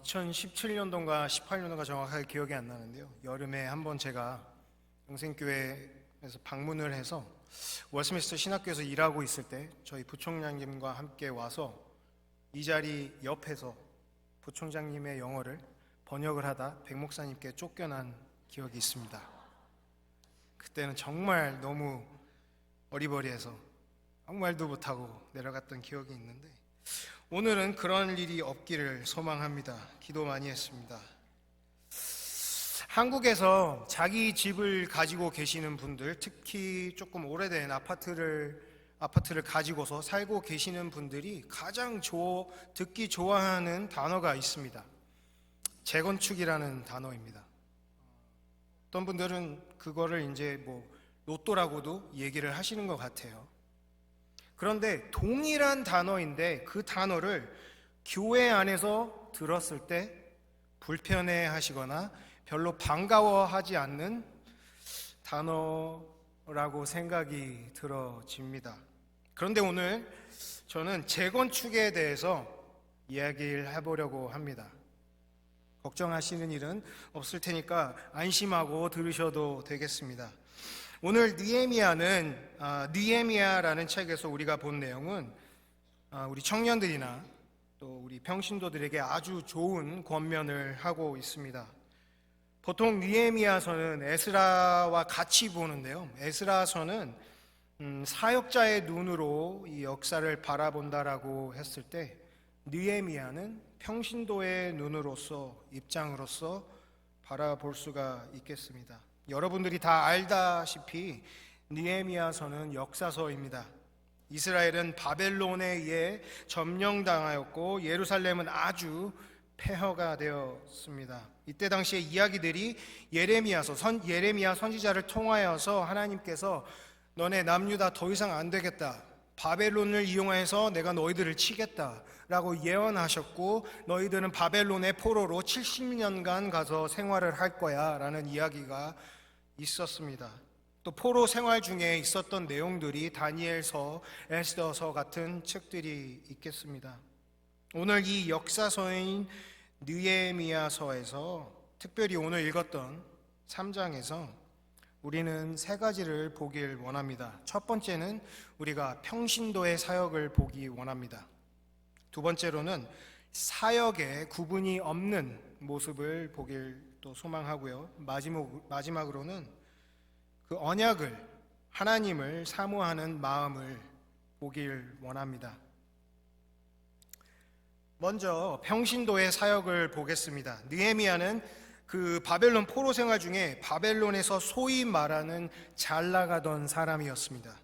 2017년도인가 18년도인가 정확하게 기억이 안 나는데요. 여름에 한번 제가 영생교회에서 방문을 해서 웨스트민스터 신학교에서 일하고 있을 때 저희 부총장님과 함께 와서 이 자리 옆에서 부총장님의 영어를 번역을 하다 백 목사님께 쫓겨난 기억이 있습니다. 그때는 정말 너무 어리버리해서 아무 말도 못하고 내려갔던 기억이 있는데, 오늘은 그런 일이 없기를 소망합니다. 기도 많이 했습니다. 한국에서 자기 집을 가지고 계시는 분들, 특히 조금 오래된 아파트를 가지고서 살고 계시는 분들이 가장 듣기 좋아하는 단어가 있습니다. 재건축이라는 단어입니다. 어떤 분들은 그거를 이제 로또라고도 얘기를 하시는 것 같아요. 그런데 동일한 단어인데 그 단어를 교회 안에서 들었을 때 불편해 하시거나 별로 반가워하지 않는 단어라고 생각이 들어집니다. 그런데 오늘 저는 재건축에 대해서 이야기를 해보려고 합니다. 걱정하시는 일은 없을 테니까 안심하고 들으셔도 되겠습니다. 오늘 느헤미야라는 책에서 우리가 본 내용은 우리 청년들이나 또 우리 평신도들에게 아주 좋은 권면을 하고 있습니다. 보통 느헤미야서는 에스라와 같이 보는데요. 에스라서는 사역자의 눈으로 이 역사를 바라본다라고 했을 때, 느헤미야는 평신도의 입장으로서 바라볼 수가 있겠습니다. 여러분들이 다 알다시피 느헤미야서는 역사서입니다. 이스라엘은 바벨론에 의해 점령당하였고 예루살렘은 아주 폐허가 되었습니다. 이때 당시의 이야기들이 예레미야 선지자를 통하여서 하나님께서 너네 남유다 더 이상 안 되겠다, 바벨론을 이용해서 내가 너희들을 치겠다 라고 예언하셨고, 너희들은 바벨론의 포로로 70년간 가서 생활을 할 거야 라는 이야기가 있었습니다. 또 포로 생활 중에 있었던 내용들이 다니엘서, 에스더서 같은 책들이 있겠습니다. 오늘 이 역사서인 느헤미야서에서 특별히 오늘 읽었던 3장에서 우리는 세 가지를 보길 원합니다. 첫 번째는 우리가 평신도의 사역을 보기 원합니다. 두 번째로는 사역에 구분이 없는 모습을 보길 또 소망하고요. 마지막으로는 그 언약을, 하나님을 사모하는 마음을 보길 원합니다. 먼저 평신도의 사역을 보겠습니다. 느헤미야는 그 바벨론 포로 생활 중에 바벨론에서 소위 말하는 잘 나가던 사람이었습니다.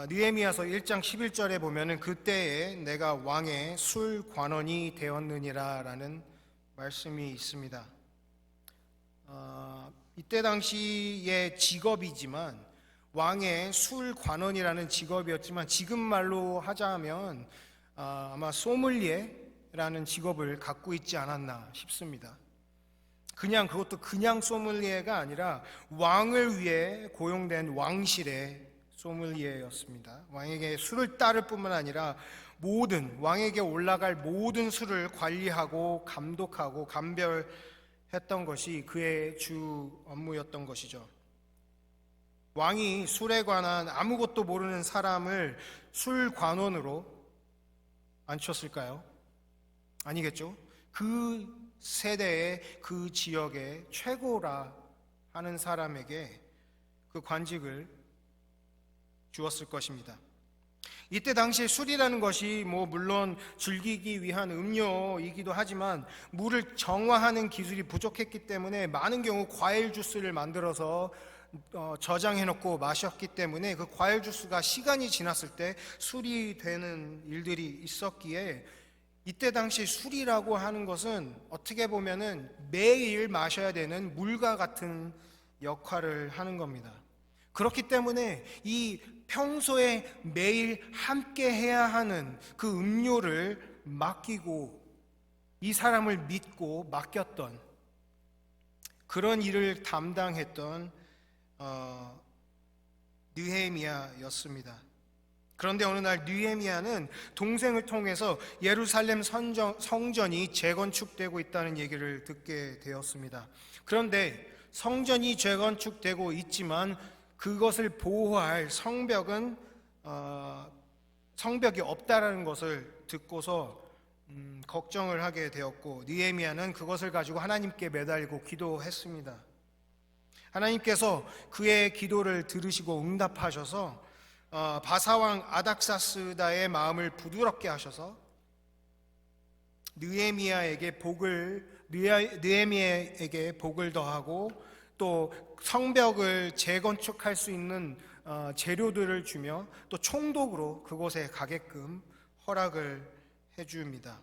느헤미야서 1장 11절에 보면은 그때에 내가 왕의 술관원이 되었느니라 라는 말씀이 있습니다. 이때 당시의 직업이지만, 왕의 술관원이라는 직업이었지만 지금 말로 하자면 아마 소믈리에라는 직업을 갖고 있지 않았나 싶습니다. 그것도 그냥 소믈리에가 아니라 왕을 위해 고용된 왕실의 소믈리에였습니다. 왕에게 술을 따를 뿐만 아니라 왕에게 올라갈 모든 술을 관리하고 감독하고 감별했던 것이 그의 주 업무였던 것이죠. 왕이 술에 관한 아무것도 모르는 사람을 술관원으로 앉혔을까요? 아니겠죠. 그 세대의 그 지역의 최고라 하는 사람에게 그 관직을 주었을 것입니다. 이때 당시에 술이라는 것이 물론 즐기기 위한 음료이기도 하지만 물을 정화하는 기술이 부족했기 때문에 많은 경우 과일 주스를 만들어서 저장해놓고 마셨기 때문에 그 과일 주스가 시간이 지났을 때 술이 되는 일들이 있었기에, 이때 당시 술이라고 하는 것은 어떻게 보면은 매일 마셔야 되는 물과 같은 역할을 하는 겁니다. 그렇기 때문에 이 평소에 매일 함께 해야 하는 그 음료를 맡기고 이 사람을 믿고 맡겼던, 그런 일을 담당했던 느헤미야였습니다. 그런데 어느 날 느헤미야는 동생을 통해서 예루살렘 성전이 재건축되고 있다는 얘기를 듣게 되었습니다. 그런데 성전이 재건축되고 있지만 그것을 보호할 성벽이 없다라는 것을 듣고서 걱정을 하게 되었고, 느헤미야는 그것을 가지고 하나님께 매달리고 기도했습니다. 하나님께서 그의 기도를 들으시고 응답하셔서 바사왕 아닥사스다의 마음을 부드럽게 하셔서 느헤미야에게 복을 더하고 또 성벽을 재건축할 수 있는 재료들을 주며 또 총독으로 그곳에 가게끔 허락을 해줍니다.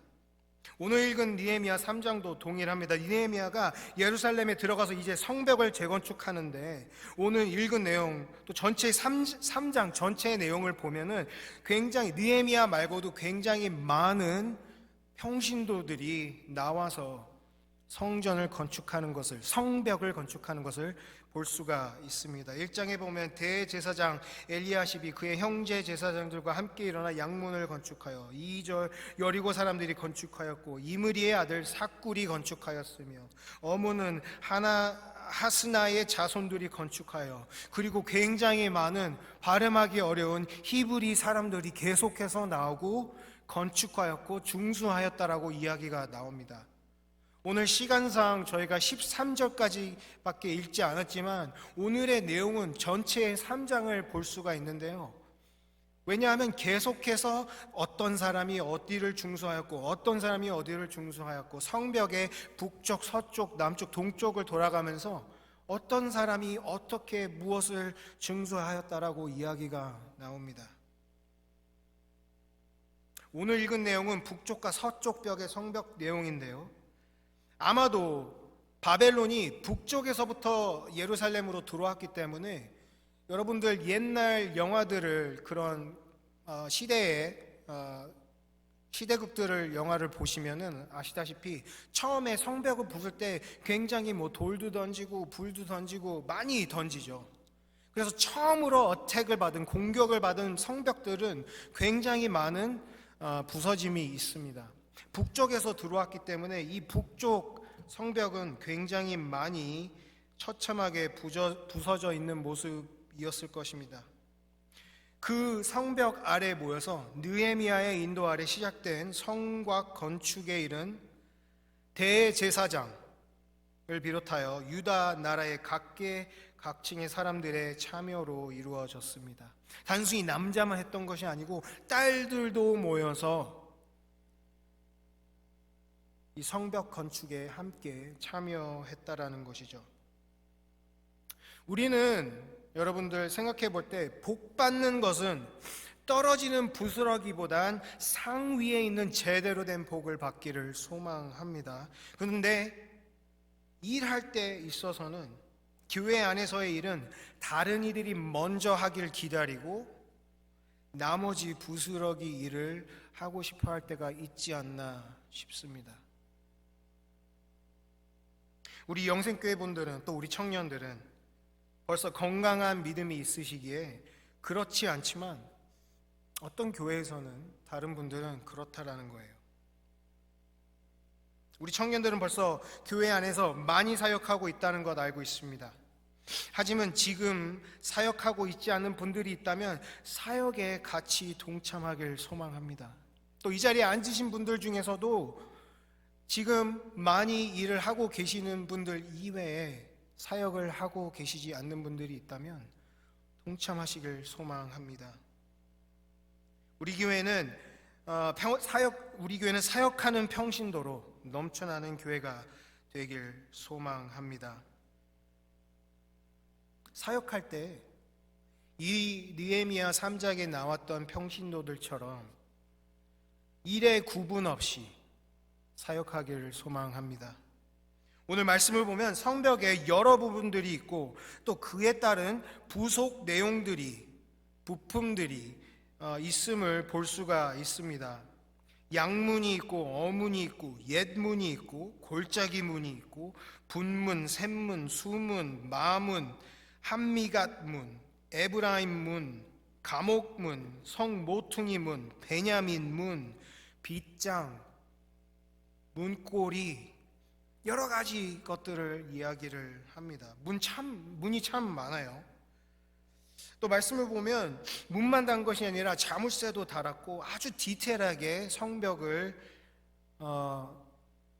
오늘 읽은 느헤미야 3장도 동일합니다. 느헤미야가 예루살렘에 들어가서 이제 성벽을 재건축하는데, 오늘 읽은 내용 또 전체 3장 전체의 내용을 보면은 굉장히 느헤미야 말고도 굉장히 많은 평신도들이 나와서 성전을 건축하는 것을, 성벽을 건축하는 것을 볼 수가 있습니다. 1장에 보면 대제사장 엘리야십이 그의 형제 제사장들과 함께 일어나 양문을 건축하여 2절 여리고 사람들이 건축하였고 이므리의 아들 삭굴이 건축하였으며 어문은 하스나의 자손들이 건축하여, 그리고 굉장히 많은 발음하기 어려운 히브리 사람들이 계속해서 나오고 건축하였고 중수하였다라고 이야기가 나옵니다. 오늘 시간상 저희가 13절까지밖에 읽지 않았지만 오늘의 내용은 전체의 3장을 볼 수가 있는데요. 왜냐하면 계속해서 어떤 사람이 어디를 중수하였고 어떤 사람이 어디를 중수하였고 성벽의 북쪽, 서쪽, 남쪽, 동쪽을 돌아가면서 어떤 사람이 어떻게 무엇을 중수하였다라고 이야기가 나옵니다. 오늘 읽은 내용은 북쪽과 서쪽 벽의 성벽 내용인데요, 아마도 바벨론이 북쪽에서부터 예루살렘으로 들어왔기 때문에 여러분들 옛날 영화들을, 그런 시대극들을 영화를 보시면은 아시다시피 처음에 성벽을 부술 때 굉장히 돌도 던지고 불도 던지고 많이 던지죠. 그래서 처음으로 어택을 받은, 공격을 받은 성벽들은 굉장히 많은 부서짐이 있습니다. 북쪽에서 들어왔기 때문에 이 북쪽 성벽은 굉장히 많이 처참하게 부서져 있는 모습이었을 것입니다. 그 성벽 아래 모여서 느헤미야의 인도 아래 시작된 성곽 건축의 일은 대제사장을 비롯하여 유다 나라의 각계각층의 사람들의 참여로 이루어졌습니다. 단순히 남자만 했던 것이 아니고 딸들도 모여서 이 성벽 건축에 함께 참여했다라는 것이죠. 우리는 여러분들 생각해 볼 때 복 받는 것은 떨어지는 부스러기보단 상위에 있는 제대로 된 복을 받기를 소망합니다. 그런데 일할 때 있어서는, 교회 안에서의 일은 다른 이들이 먼저 하길 기다리고 나머지 부스러기 일을 하고 싶어 할 때가 있지 않나 싶습니다. 우리 영생교회 분들은, 또 우리 청년들은 벌써 건강한 믿음이 있으시기에 그렇지 않지만 어떤 교회에서는 다른 분들은 그렇다라는 거예요. 우리 청년들은 벌써 교회 안에서 많이 사역하고 있다는 것 알고 있습니다. 하지만 지금 사역하고 있지 않은 분들이 있다면 사역에 같이 동참하길 소망합니다. 또 이 자리에 앉으신 분들 중에서도 지금 많이 일을 하고 계시는 분들 이외에 사역을 하고 계시지 않는 분들이 있다면 동참하시길 소망합니다. 우리 교회는 사역하는 평신도로 넘쳐나는 교회가 되길 소망합니다. 사역할 때 이 느헤미야 3장에 나왔던 평신도들처럼 일에 구분 없이 사역하기를 소망합니다. 오늘 말씀을 보면 성벽에 여러 부분들이 있고 또 그에 따른 부속 내용들이, 부품들이 있음을 볼 수가 있습니다. 양문이 있고 어문이 있고 옛문이 있고 골짜기 문이 있고 분문, 샘문, 수문, 마문, 한미갓문, 에브라임 문, 감옥문, 성모퉁이문, 베냐민문, 빗장, 문고리, 여러 가지 것들을 이야기를 합니다. 문이 참 많아요. 또 말씀을 보면 문만 단 것이 아니라 자물쇠도 달았고 아주 디테일하게 성벽을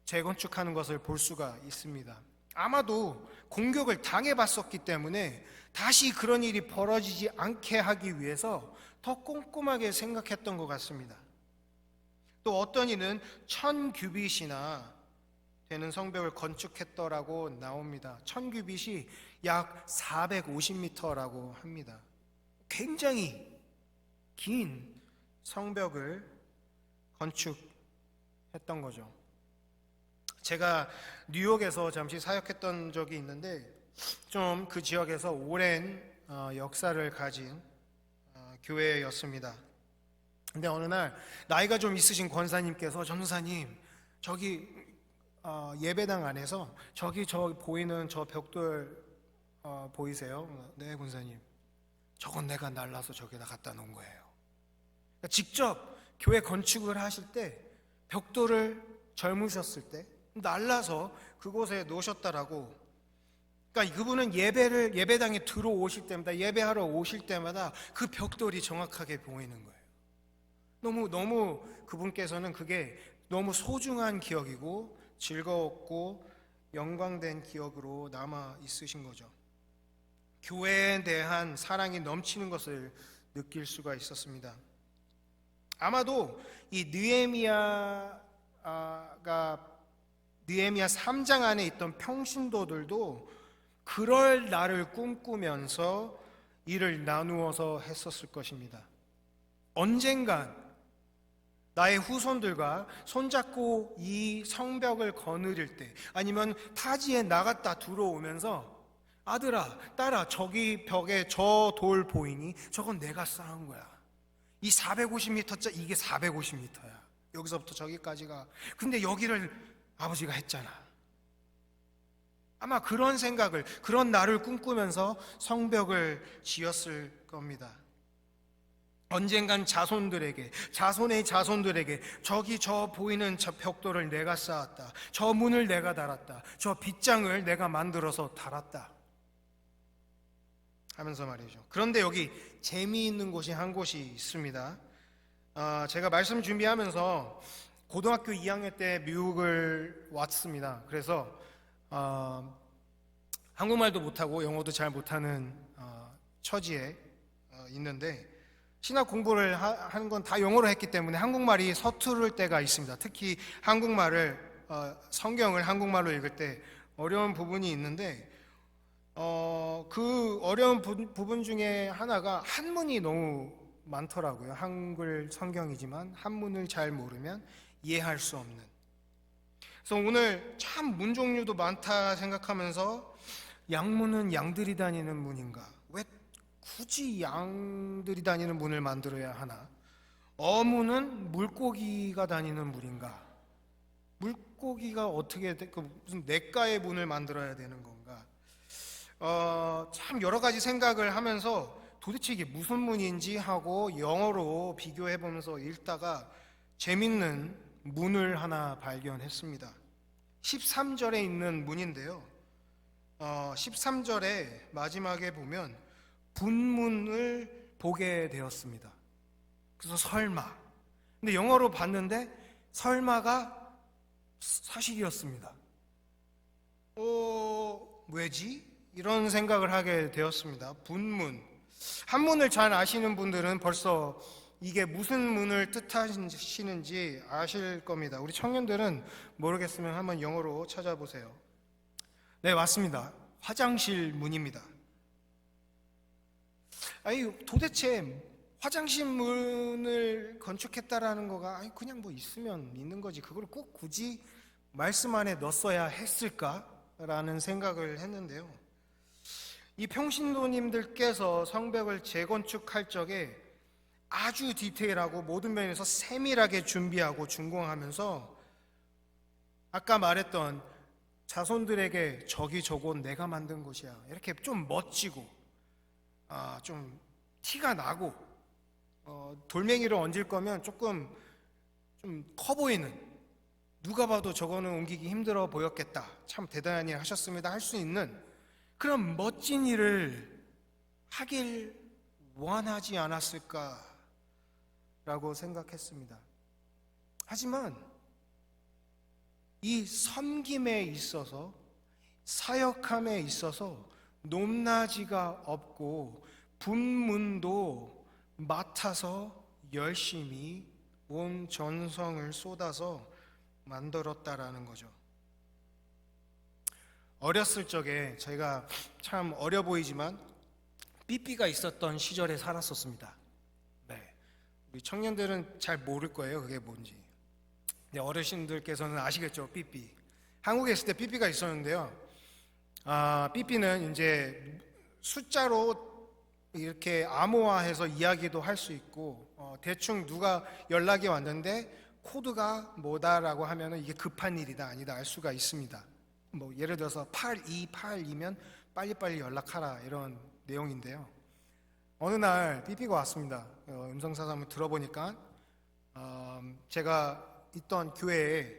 재건축하는 것을 볼 수가 있습니다. 아마도 공격을 당해봤었기 때문에 다시 그런 일이 벌어지지 않게 하기 위해서 더 꼼꼼하게 생각했던 것 같습니다. 또 어떤 이는 1000규빗이나 되는 성벽을 건축했더라고 나옵니다. 1000규빗이 약 450m라고 합니다. 굉장히 긴 성벽을 건축했던 거죠. 제가 뉴욕에서 잠시 사역했던 적이 있는데 좀 그 지역에서 오랜 역사를 가진 교회였습니다. 근데 어느 날 나이가 좀 있으신 권사님께서 전도사님 저기 예배당 안에서 저기 저 보이는 저 벽돌 보이세요? 네 권사님, 저건 내가 날라서 저기다 갖다 놓은 거예요. 그러니까 직접 교회 건축을 하실 때 벽돌을 젊으셨을 때 날라서 그곳에 놓으셨다라고. 그러니까 그분은 예배당에 들어오실 때마다, 예배하러 오실 때마다 그 벽돌이 정확하게 보이는 거예요. 너무 그분께서는 그게 너무 소중한 기억이고 즐거웠고 영광된 기억으로 남아 있으신 거죠. 교회에 대한 사랑이 넘치는 것을 느낄 수가 있었습니다. 아마도 이 느헤미야 3장 안에 있던 평신도들도 그럴 날을 꿈꾸면서 일을 나누어서 했었을 것입니다. 언젠간 나의 후손들과 손잡고 이 성벽을 거느릴 때, 아니면 타지에 나갔다 들어오면서 아들아, 딸아, 저기 벽에 저 돌 보이니? 저건 내가 쌓은 거야. 이 450m짜리, 이게 450m야. 여기서부터 저기까지가. 근데 여기를 아버지가 했잖아. 아마 그런 생각을, 그런 날을 꿈꾸면서 성벽을 지었을 겁니다. 언젠간 자손의 자손들에게 저기 저 보이는 저 벽돌을 내가 쌓았다, 저 문을 내가 달았다, 저 빗장을 내가 만들어서 달았다 하면서 말이죠. 그런데 여기 재미있는 곳이 한 곳이 있습니다. 제가 말씀 준비하면서 고등학교 2학년 때 미국을 왔습니다. 그래서 한국말도 못하고 영어도 잘 못하는 처지에 있는데, 신학 공부를 하는 건 다 영어로 했기 때문에 한국말이 서투를 때가 있습니다. 특히 성경을 한국말로 읽을 때 어려운 부분이 있는데, 그 어려운 부분 중에 하나가 한문이 너무 많더라고요. 한글 성경이지만 한문을 잘 모르면 이해할 수 없는. 그래서 오늘 참 문 종류도 많다 생각하면서 양문은 양들이 다니는 문인가? 왜 굳이 양들이 다니는 문을 만들어야 하나? 어문은 물고기가 다니는 문인가? 물고기가 어떻게 무슨 냇가의 문을 만들어야 되는 건가? 참 여러 가지 생각을 하면서 도대체 이게 무슨 문인지 하고 영어로 비교해 보면서 읽다가 재밌는 문을 하나 발견했습니다. 13절에 있는 문인데요. 13절의 마지막에 보면 분문을 보게 되었습니다. 그래서 설마. 근데 영어로 봤는데 설마가 사실이었습니다. 왜지? 이런 생각을 하게 되었습니다. 분문. 한문을 잘 아시는 분들은 벌써 이게 무슨 문을 뜻하시는지 아실 겁니다. 우리 청년들은 모르겠으면 한번 영어로 찾아보세요. 네, 맞습니다. 화장실 문입니다. 도대체 화장실 문을 건축했다라는 거가 그냥 뭐 있으면 있는 거지, 그걸 꼭 굳이 말씀 안에 넣었어야 했을까라는 생각을 했는데요. 이 평신도님들께서 성벽을 재건축할 적에 아주 디테일하고 모든 면에서 세밀하게 준비하고 준공하면서 아까 말했던 자손들에게 저기 저곳 내가 만든 곳이야, 이렇게 좀 멋지고 좀 티가 나고 돌멩이를 얹을 거면 조금 좀 커 보이는, 누가 봐도 저거는 옮기기 힘들어 보였겠다, 참 대단한 일 하셨습니다 할 수 있는 그런 멋진 일을 하길 원하지 않았을까라고 생각했습니다. 하지만 이 섬김에 있어서, 사역함에 있어서 높낮이가 없고 분문도 맡아서 열심히 온 전성을 쏟아서 만들었다라는 거죠. 어렸을 적에 저희가 참 어려 보이지만 삐삐가 있었던 시절에 살았었습니다. 네, 우리 청년들은 잘 모를 거예요, 그게 뭔지. 근데 어르신들께서는 아시겠죠, 삐삐. 한국에 있을 때 삐삐가 있었는데요. 삐삐는 이제 숫자로 이렇게 암호화해서 이야기도 할 수 있고, 대충 누가 연락이 왔는데 코드가 뭐다라고 하면은 이게 급한 일이다 아니다 알 수가 있습니다. 뭐 예를 들어서 8282면 빨리빨리 연락하라 이런 내용인데요. 어느 날 삐삐가 왔습니다. 음성사담을 들어보니까 제가 있던 교회에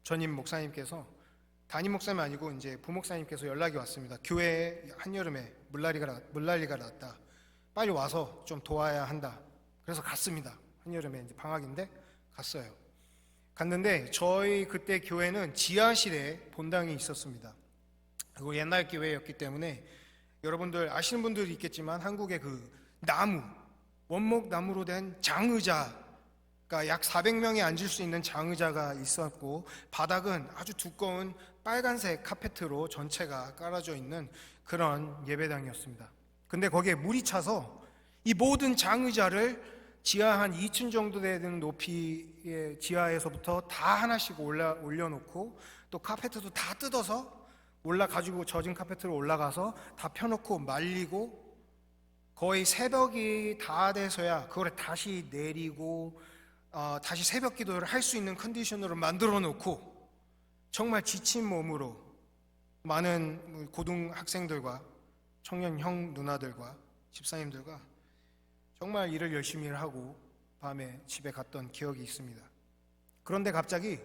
전임 목사님께서, 담임 목사님 아니고 이제 부목사님께서 연락이 왔습니다. 교회에 한여름에 물난리가 났다. 빨리 와서 좀 도와야 한다. 그래서 갔습니다. 한여름에 이제 방학인데 갔어요. 갔는데 저희 그때 교회는 지하실에 본당이 있었습니다. 그리고 옛날 교회였기 때문에 여러분들 아시는 분들이 있겠지만 한국의 그 나무, 원목 나무로 된 장의자, 그러니까 약 400명이 앉을 수 있는 장의자가 있었고, 바닥은 아주 두꺼운 빨간색 카페트로 전체가 깔아져 있는 그런 예배당이었습니다. 근데 거기에 물이 차서 이 모든 장의자를 지하 한 2층 정도 되는 높이의 지하에서부터 다 하나씩 올려놓고, 또 카페트도 다 뜯어서 가지고 젖은 카페트로 올라가서 다 펴놓고 말리고, 거의 새벽이 다 돼서야 그걸 다시 내리고 다시 새벽 기도를 할 수 있는 컨디션으로 만들어 놓고, 정말 지친 몸으로 많은 고등학생들과 청년 형 누나들과 집사님들과 정말 일을 열심히 하고 밤에 집에 갔던 기억이 있습니다. 그런데 갑자기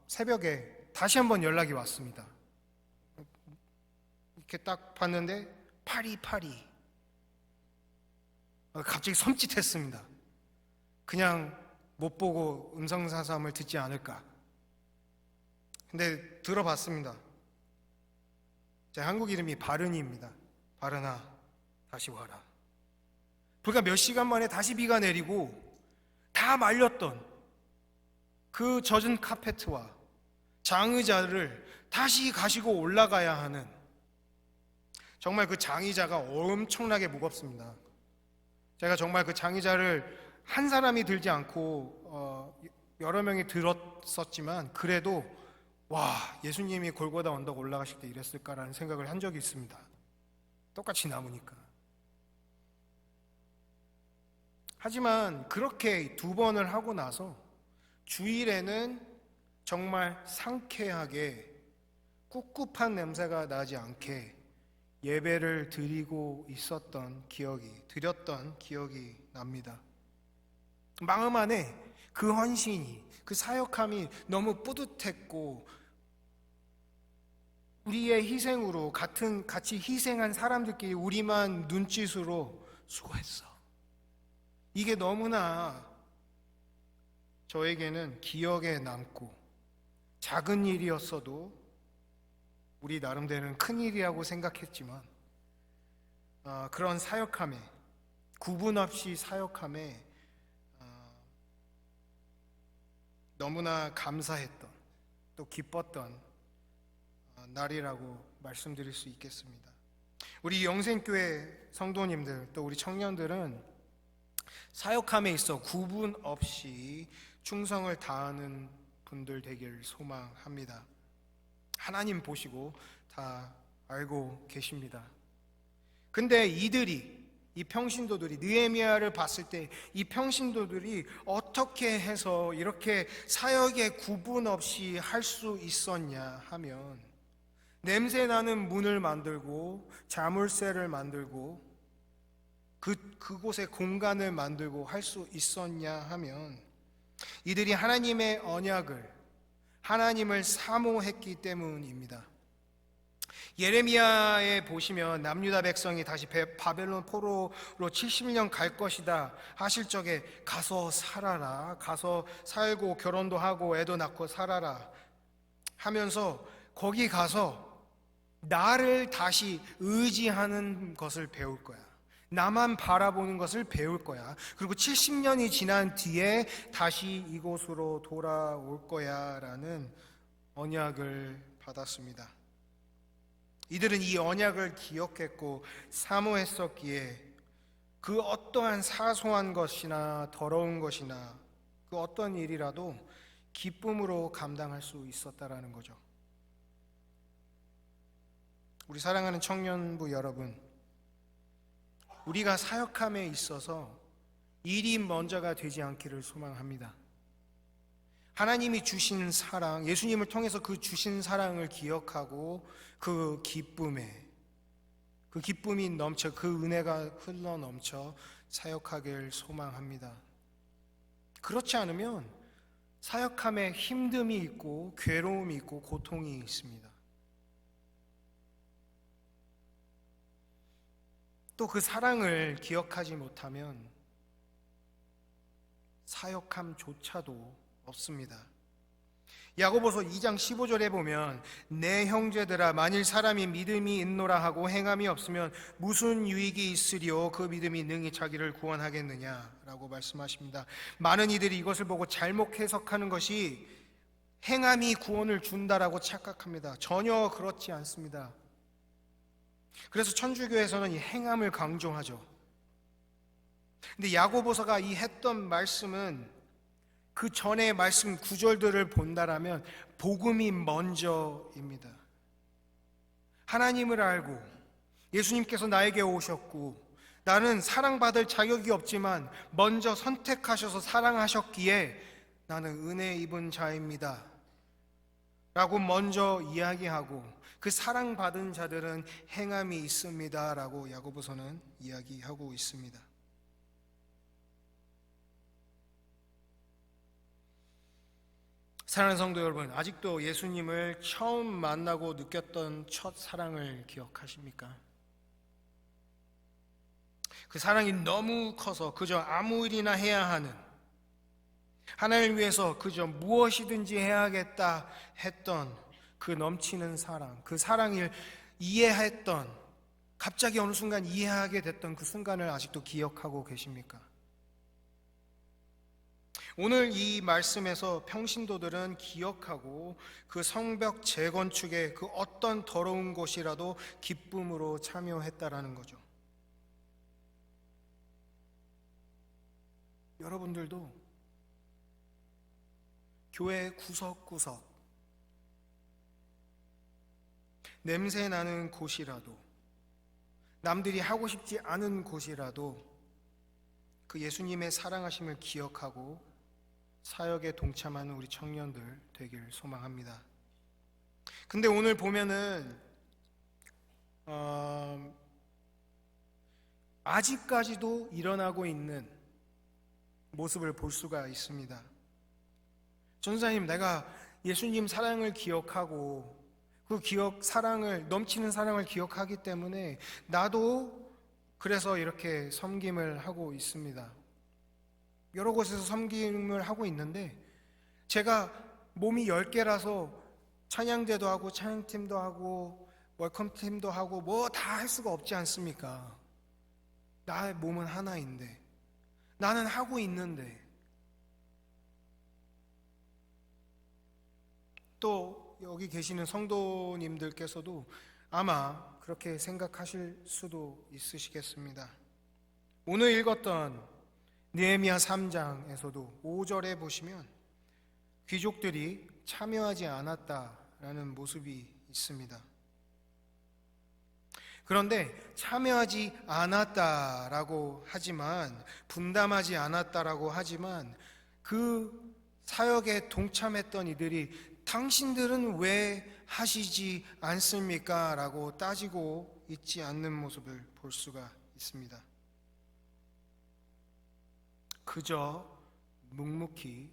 새벽에 다시 한번 연락이 왔습니다. 이렇게 딱 봤는데 8282. 갑자기 섬찟했습니다. 그냥 못 보고 음성사담을 듣지 않을까. 근데 들어봤습니다. 제 한국 이름이 바른이입니다. 바른아, 다시 와라. 불과 몇 시간 만에 다시 비가 내리고 다 말렸던 그 젖은 카페트와 장의자를 다시 가시고 올라가야 하는, 정말 그 장의자가 엄청나게 무겁습니다. 제가 정말 그 장의자를 한 사람이 들지 않고 여러 명이 들었었지만, 그래도 와, 예수님이 골고다 언덕 올라가실 때 이랬을까라는 생각을 한 적이 있습니다. 똑같이 나무니까. 하지만 그렇게 2번을 하고 나서 주일에는 정말 상쾌하게 꿉꿉한 냄새가 나지 않게 예배를 드렸던 기억이 납니다. 마음 안에 그 헌신이, 그 사역함이 너무 뿌듯했고, 우리의 희생으로 같이 희생한 사람들끼리 우리만 눈짓으로 수고했어, 이게 너무나 저에게는 기억에 남고, 작은 일이었어도 우리 나름대로는 큰 일이라고 생각했지만 그런 사역함에, 구분 없이 사역함에 너무나 감사했던, 또 기뻤던 날이라고 말씀드릴 수 있겠습니다. 우리 영생교회 성도님들, 또 우리 청년들은 사역함에 있어 구분 없이 충성을 다하는 분들 되길 소망합니다. 하나님 보시고 다 알고 계십니다. 근데 이 평신도들이 느헤미야를 봤을 때 이 평신도들이 어떻게 해서 이렇게 사역에 구분 없이 할 수 있었냐 하면, 냄새나는 문을 만들고 자물쇠를 만들고 그곳에 공간을 만들고 할 수 있었냐 하면 이들이 하나님의 언약을, 하나님을 사모했기 때문입니다. 예레미야에 보시면 남유다 백성이 다시 바벨론 포로로 70년 갈 것이다 하실 적에 가서 살아라, 가서 살고 결혼도 하고 애도 낳고 살아라 하면서 거기 가서 나를 다시 의지하는 것을 배울 거야. 나만 바라보는 것을 배울 거야. 그리고 70년이 지난 뒤에 다시 이곳으로 돌아올 거야 라는 언약을 받았습니다. 이들은 이 언약을 기억했고 사모했었기에 그 어떠한 사소한 것이나 더러운 것이나 그 어떤 일이라도 기쁨으로 감당할 수 있었다라는 거죠. 우리 사랑하는 청년부 여러분, 우리가 사역함에 있어서 일이 먼저가 되지 않기를 소망합니다. 하나님이 주신 사랑, 예수님을 통해서 그 주신 사랑을 기억하고 그 기쁨이 넘쳐, 그 은혜가 흘러 넘쳐 사역하길 소망합니다. 그렇지 않으면 사역함에 힘듦이 있고 괴로움이 있고 고통이 있습니다. 또 그 사랑을 기억하지 못하면 사역함조차도 없습니다. 야고보서 2장 15절에 보면 내 형제들아 만일 사람이 믿음이 있노라 하고 행함이 없으면 무슨 유익이 있으리요 그 믿음이 능히 자기를 구원하겠느냐라고 말씀하십니다. 많은 이들이 이것을 보고 잘못 해석하는 것이 행함이 구원을 준다라고 착각합니다. 전혀 그렇지 않습니다. 그래서 천주교에서는 이 행함을 강조하죠. 근데 야고보서가 이 했던 말씀은 그 전의 말씀 구절들을 본다라면 복음이 먼저입니다. 하나님을 알고 예수님께서 나에게 오셨고 나는 사랑받을 자격이 없지만 먼저 선택하셔서 사랑하셨기에 나는 은혜 입은 자입니다 라고 먼저 이야기하고 그 사랑받은 자들은 행함이 있습니다 라고 야고보서는 이야기하고 있습니다. 사랑하는 성도 여러분, 아직도 예수님을 처음 만나고 느꼈던 첫 사랑을 기억하십니까? 그 사랑이 너무 커서 그저 아무 일이나 해야 하는, 하나님을 위해서 그저 무엇이든지 해야겠다 했던 그 넘치는 사랑, 그 사랑을 이해했던, 갑자기 어느 순간 이해하게 됐던 그 순간을 아직도 기억하고 계십니까? 오늘 이 말씀에서 평신도들은 기억하고 그 성벽 재건축에 그 어떤 더러운 곳이라도 기쁨으로 참여했다라는 거죠. 여러분들도 교회 구석구석 냄새 나는 곳이라도, 남들이 하고 싶지 않은 곳이라도 그 예수님의 사랑하심을 기억하고 사역에 동참하는 우리 청년들 되길 소망합니다. 근데 오늘 보면은 아직까지도 일어나고 있는 모습을 볼 수가 있습니다. 전사님, 내가 예수님 사랑을 기억하고 그 사랑을, 넘치는 사랑을 기억하기 때문에 나도 그래서 이렇게 섬김을 하고 있습니다. 여러 곳에서 섬김을 하고 있는데 제가 몸이 10개라서 찬양대도 하고 찬양팀도 하고 웰컴팀도 하고 뭐 다 할 수가 없지 않습니까? 나의 몸은 하나인데, 나는 하고 있는데, 또 여기 계시는 성도님들께서도 아마 그렇게 생각하실 수도 있으시겠습니다. 오늘 읽었던 느헤미야 3장에서도 5절에 보시면 귀족들이 참여하지 않았다라는 모습이 있습니다. 그런데 참여하지 않았다라고 하지만, 분담하지 않았다라고 하지만 그 사역에 동참했던 이들이 당신들은 왜 하시지 않습니까? 라고 따지고 있지 않는 모습을 볼 수가 있습니다. 그저 묵묵히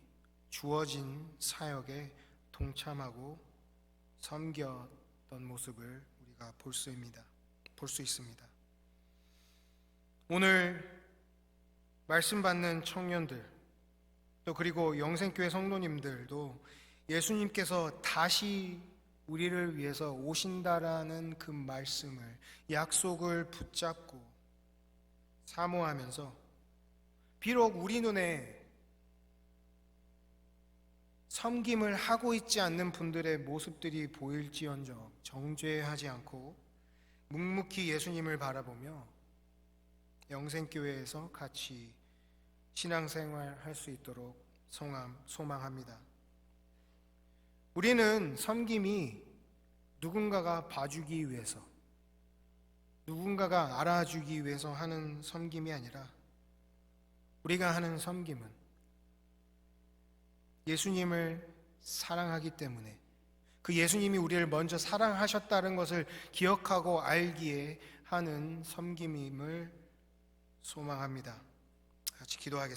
주어진 사역에 동참하고 섬겼던 모습을 우리가 볼 수 있습니다. 오늘 말씀 받는 청년들, 또 그리고 영생교회 성도님들도 예수님께서 다시 우리를 위해서 오신다라는 그 말씀을, 약속을 붙잡고 사모하면서, 비록 우리 눈에 섬김을 하고 있지 않는 분들의 모습들이 보일지언정 정죄하지 않고 묵묵히 예수님을 바라보며 영생교회에서 같이 신앙생활할 수 있도록 소망합니다. 우리는 섬김이 누군가가 봐주기 위해서, 누군가가 알아주기 위해서 하는 섬김이 아니라, 우리가 하는 섬김은 예수님을 사랑하기 때문에, 그 예수님이 우리를 먼저 사랑하셨다는 것을 기억하고 알기에 하는 섬김임을 소망합니다. 같이 기도하겠습니다.